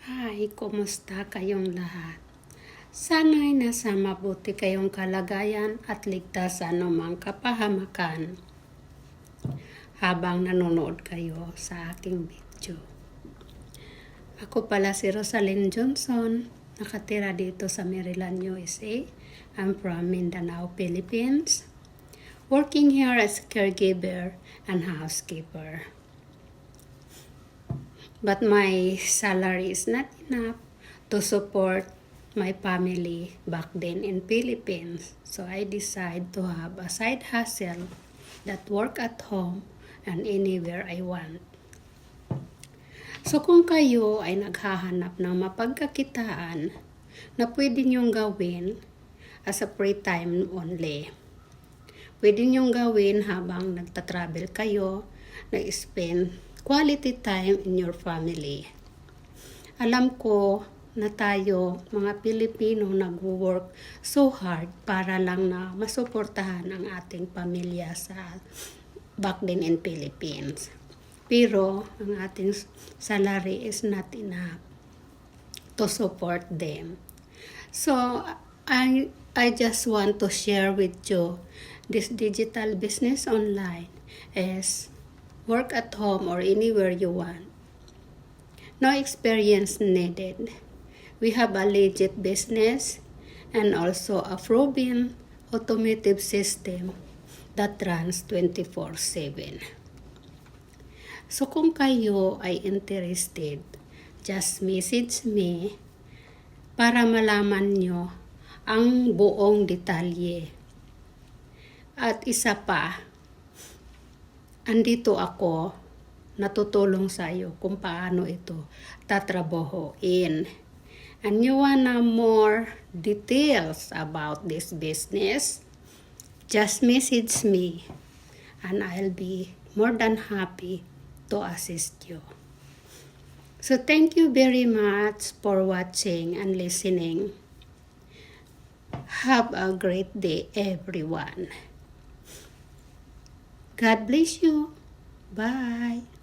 Hi, kumusta kayong lahat? Sana'y nasa mabuti kayong kalagayan at ligtas sa anumang kapahamakan habang nanonood kayo sa aking video. Ako pala si Rosalyn Johnson, nakatira dito sa Maryland, USA. I'm from Mindanao, Philippines. Working here as a caregiver and housekeeper. But my salary is not enough to support my family back then in Philippines. So I decide to have a side hustle that work at home and anywhere I want. So kung kayo ay naghahanap ng mapagkakitaan na pwede niyong gawin as a free time only, pwede niyong gawin habang nagtatravel kayo, nag-spend quality time in your family. Alam ko na tayo, mga Pilipino, nag-work so hard para lang na masuportahan ang ating pamilya sa back then in Philippines. Pero ang ating salary is not enough to support them. So, I just want to share with you this digital business online as work at home or anywhere you want. No experience needed. We have a legit business and also a proven automotive system that runs 24/7. So kung kayo ay interested, just message me para malaman nyo ang buong detalye. At isa pa, andito ako, natutulong sa iyo kung paano ito tatrabahoin. And you wanna more details about this business, just message me and I'll be more than happy to assist you. So thank you very much for watching and listening. Have a great day, everyone. God bless you. Bye.